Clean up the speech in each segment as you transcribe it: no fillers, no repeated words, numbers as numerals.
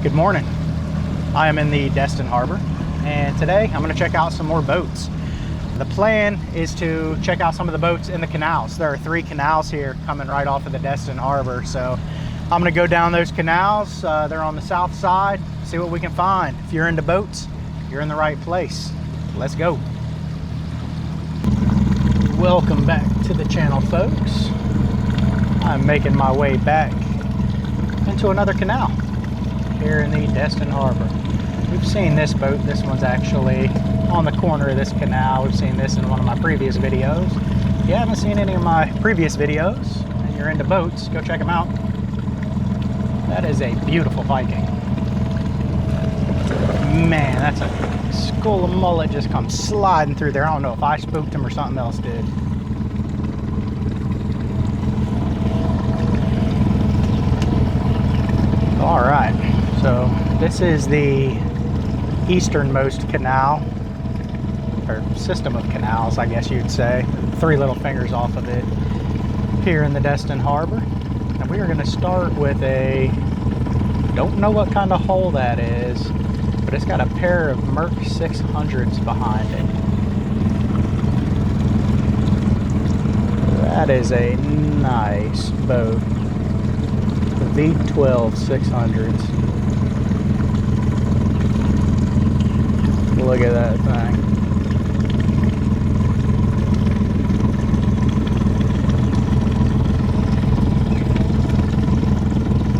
Good morning. I am in the Destin Harbor, and today I'm going to check out some more boats. The plan is to check out some of the boats in the canals. There are 3 canals here coming right off of the Destin Harbor, so I'm going to go down those canals. They're on the south side, see what we can find. If you're into boats, you're in the right place. Let's go. Welcome back to the channel, folks. I'm making my way back into another canal here in the Destin Harbor. We've seen this boat. This one's actually on the corner of this canal. We've seen this in one of my previous videos. If you haven't seen any of my previous videos and you're into boats, go check them out. That is a beautiful Viking. Man, that's a school of mullet just come sliding through there. I don't know if I spooked him or something else did. All right, so this is the easternmost canal, or system of canals, I guess you'd say. 3 little fingers off of it here in the Destin Harbor. And we are going to start with a, don't know what kind of hull that is, but it's got a pair of Merc 600s behind it. That is a nice boat. V12 600s. Look at that thing.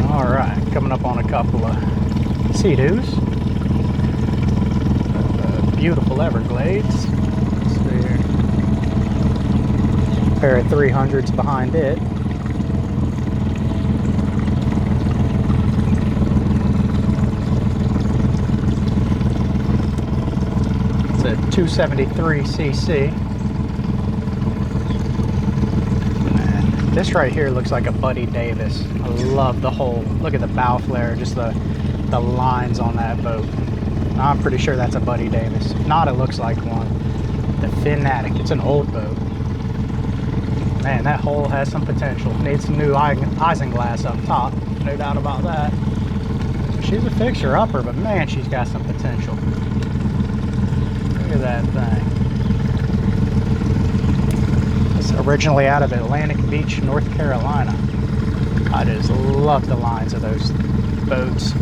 All right, coming up on a couple of Sea-Doos. Beautiful Everglades. Let's see here. Pair of 300s behind it. It's a 273cc. This right here looks like a Buddy Davis. I love the whole, look at the bow flare, just the lines on that boat. I'm pretty sure that's a Buddy Davis. If not, it looks like one. The Fanatic, it's an old boat. Man, that hull has some potential. Needs some new isinglass up top, no doubt about that. She's a fixer-upper, but man, she's got some potential. Look at that thing. It's originally out of Atlantic Beach, North Carolina. I just love the lines of those boats.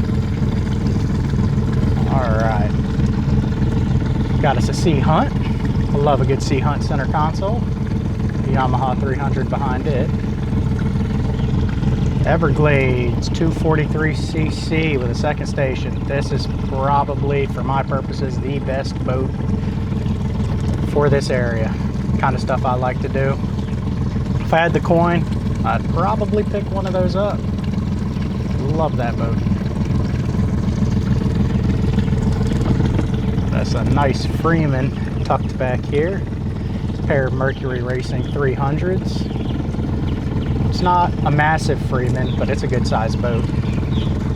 Alright. Got us a Sea Hunt. I love a good Sea Hunt center console. The Yamaha 300 behind it. Everglades 243cc with a second station. This is probably, for my purposes, the best boat for this area. Kind of stuff I like to do. If I had the coin, I'd probably pick one of those up. Love that boat. That's a nice Freeman tucked back here. Pair of Mercury Racing 300s. It's not a massive Freeman, but it's a good sized boat.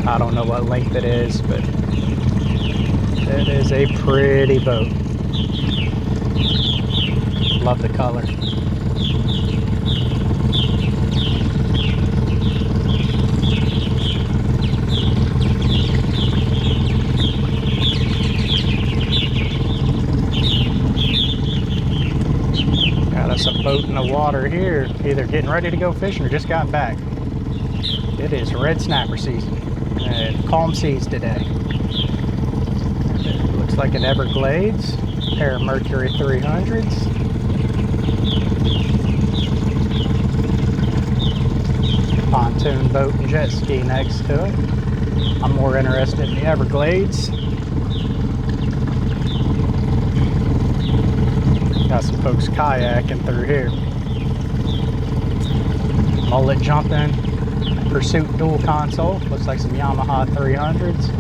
I don't know what length it is, but it is a pretty boat. Love the color. Got us a boat in the water here, either getting ready to go fishing or just got back. It is red snapper season and calm seas today. It looks like an Everglades, pair of Mercury 300s. Pontoon boat and jet ski next to it. I'm more interested in the Everglades. Got some folks kayaking through here. Mullet jumping, Pursuit dual console. Looks like some Yamaha 300s.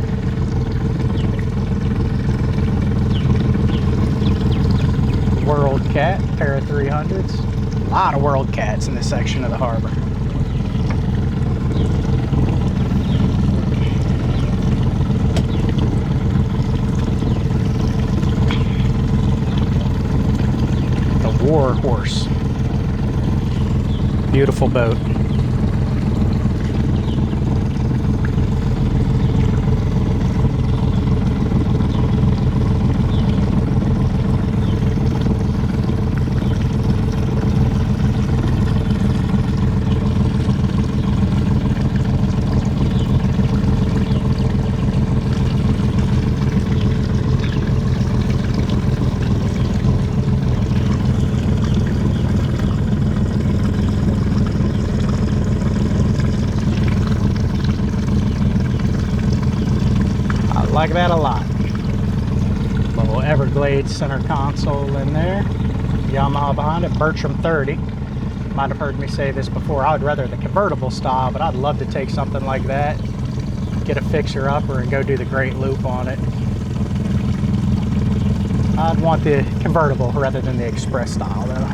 World Cat, pair of 300s. A lot of World Cats in this section of the harbor. War Horse. Beautiful boat. Like that a lot. Little Everglades center console in there. Yamaha behind it, Bertram 30. Might have heard me say this before, I would rather the convertible style, but I'd love to take something like that, get a fixer-upper and go do the Great Loop on it. I'd want the convertible rather than the express style though.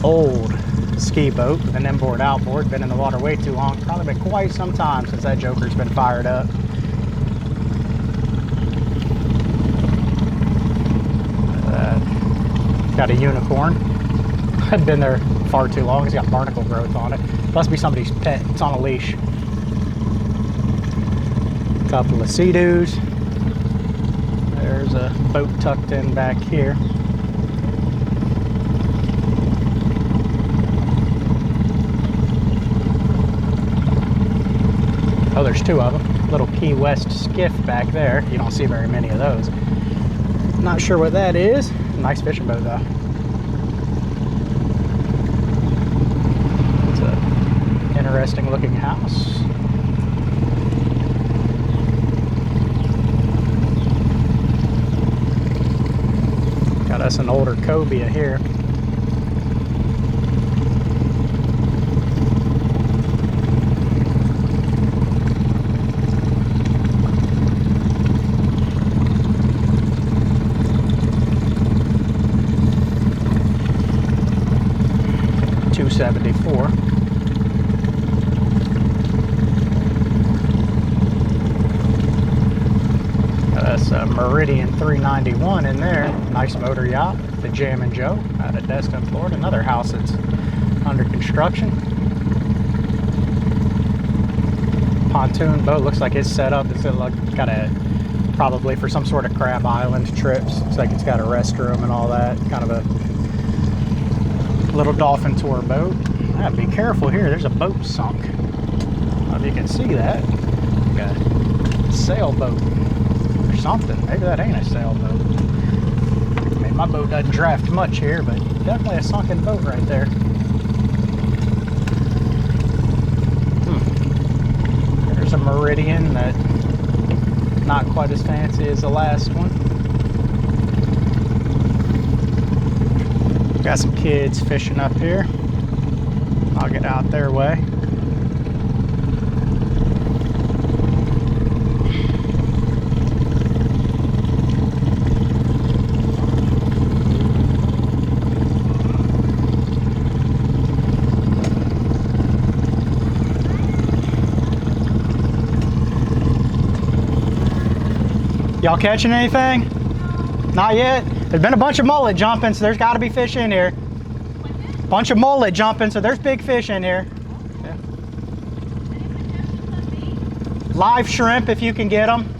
Old ski boat with an inboard outboard, been in the water way too long, probably been quite some time since that joker's been fired up. Got a unicorn. I've been there far too long. It's got barnacle growth on it. Must be somebody's pet. It's on a leash. Couple of sea-doos. There's a boat tucked in back here. Oh, there's two of them. Little Key West skiff back there. You don't see very many of those. Not sure what that is. Nice fishing boat though. It's an interesting looking house. Got us an older cobia here. $274. That's a Meridian 391 in there. Nice motor yacht, the Jammin' Joe out of Destin, Florida. Another house that's under construction. Pontoon boat, looks like it's set up. It's got a, probably for some sort of Crab Island trips. Looks like it's got a restroom and all that. Kind of a little dolphin tour boat. Be careful here, there's a boat sunk. I don't know if you can see that. Got a sailboat or something. Maybe that ain't a sailboat. I mean, my boat doesn't draft much here, but definitely a sunken boat right there. There's a Meridian that not quite as fancy as the last one. Got some kids fishing up here. I'll get out their way. Y'all catching anything? Not yet? There's been a bunch of mullet jumping, so there's got to be fish in here. Bunch of mullet jumping, so there's big fish in here. Yeah. Live shrimp if you can get them.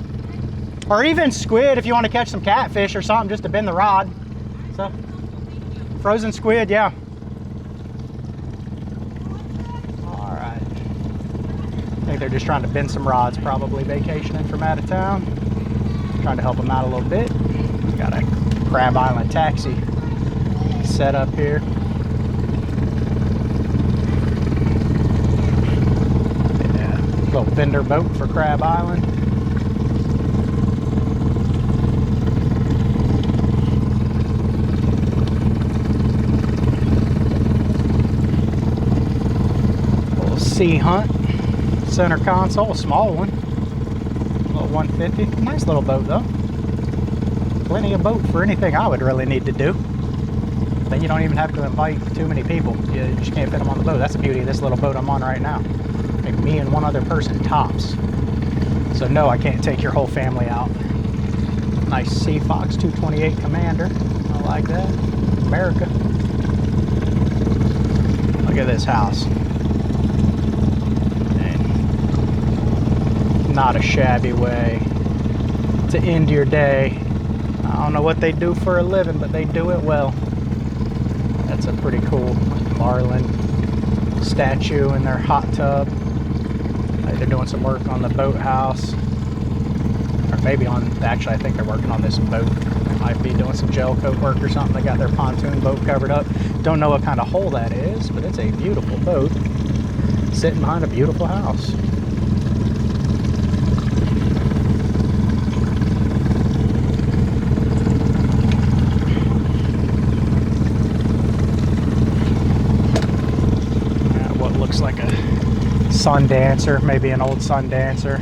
Or even squid if you want to catch some catfish or something just to bend the rod. So, frozen squid, yeah. All right. I think they're just trying to bend some rods, probably vacationing from out of town. Trying to help them out a little bit. Got a Crab Island taxi set up here. Yeah, little vendor boat for Crab Island. Little Sea Hunt center console, a small one. Little 150. Nice little boat though. Plenty of boat for anything I would really need to do. Then you don't even have to invite too many people. You just can't fit them on the boat. That's the beauty of this little boat I'm on right now. Like me and one other person tops. So no, I can't take your whole family out. Nice Sea Fox 228 Commander. I like that. America. Look at this house. And not a shabby way to end your day. I don't know what they do for a living, but they do it well. That's a pretty cool marlin statue in their hot tub. They're doing some work on the boathouse. Or maybe on, actually I think they're working on this boat. They might be doing some gel coat work or something. They got their pontoon boat covered up. Don't know what kind of hole that is, but it's a beautiful boat sitting behind a beautiful house. Sun Dancer, maybe an old Sun Dancer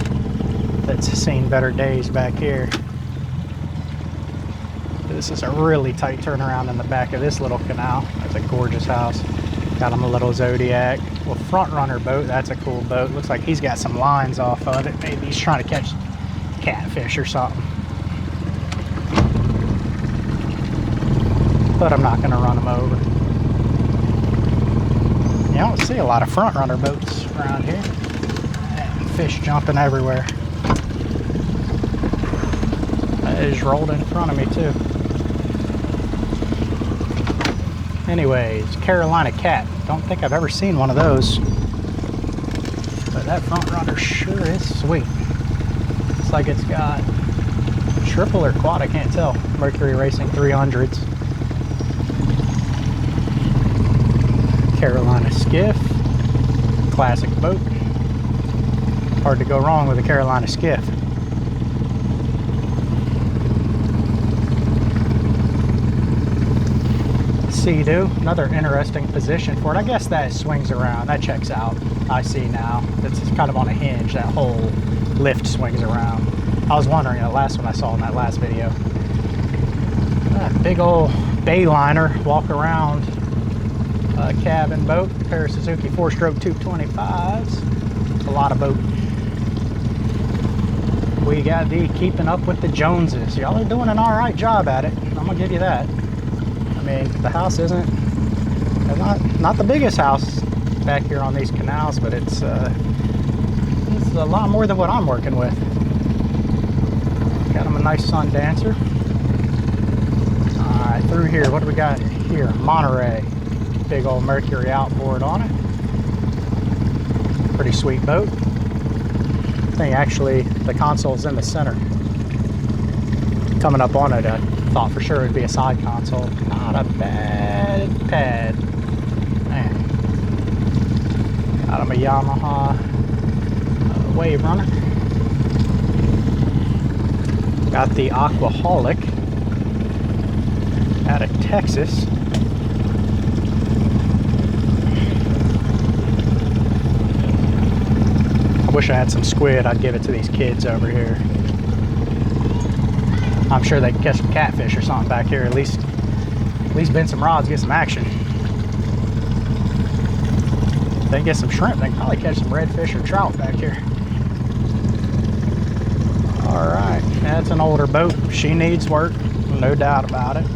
that's seen better days back here. This is a really tight turnaround in the back of this little canal. That's a gorgeous house. Got him a little Zodiac. Well, front runner boat, that's a cool boat. Looks like he's got some lines off of it. Maybe he's trying to catch catfish or something. But I'm not going to run him over. You don't see a lot of front runner boats around here. And fish jumping everywhere. It just rolled in front of me too. Anyways, Carolina Cat. Don't think I've ever seen one of those. But that front runner sure is sweet. Looks like it's got triple or quad, I can't tell. Mercury Racing 300s. Carolina Skiff. Classic boat. Hard to go wrong with a Carolina Skiff. Sea-Doo, another interesting position for it. I guess that swings around. That checks out. I see now. It's kind of on a hinge. That whole lift swings around. I was wondering, the last one I saw in that last video. That big old Bayliner walk around cabin boat. A pair of Suzuki 4-stroke 225s. It's a lot of boat. We got the keeping up with the Joneses. Y'all are doing an alright job at it. I'm going to give you that. I mean, the house isn't not the biggest house back here on these canals, but it's a lot more than what I'm working with. Got him a nice Sun Dancer. All right, through here, what do we got here? Monterey. Big old Mercury outboard on it. Pretty sweet boat. I think actually the console's in the center. Coming up on it, I thought for sure it'd be a side console. Not a bad pad. Man. Got him a Yamaha Wave Runner. Got the Aquaholic out of Texas. I wish I had some squid. I'd give it to these kids over here. I'm sure they can catch some catfish or something back here. At least bend some rods, get some action. If they can get some shrimp, they can probably catch some redfish or trout back here. All right, that's an older boat. She needs work, no doubt about it.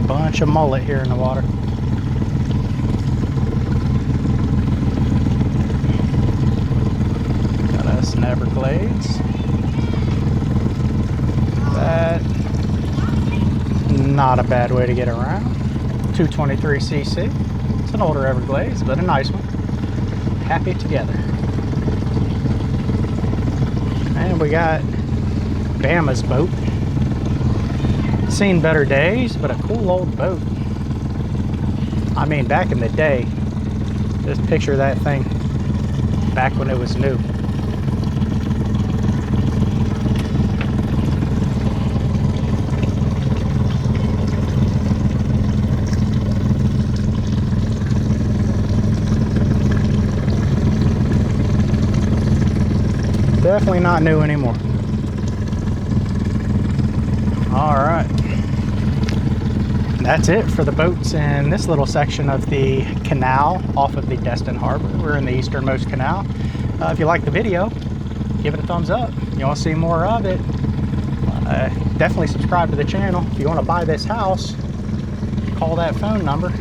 Bunch of mullet here in the water. Got us an Everglades. That, not a bad way to get around. 223cc. It's an older Everglades, but a nice one. Happy together. And we got Bama's boat. Seen better days, but a cool old boat. I mean, back in the day, just picture that thing back when it was new. Definitely not new anymore. All right. That's it for the boats in this little section of the canal off of the Destin Harbor. We're in the easternmost canal. If you like the video, give it a thumbs up. You want to see more of it, definitely subscribe to the channel. If you want to buy this house, call that phone number.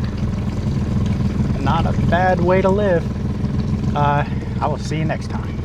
Not a bad way to live. I will see you next time.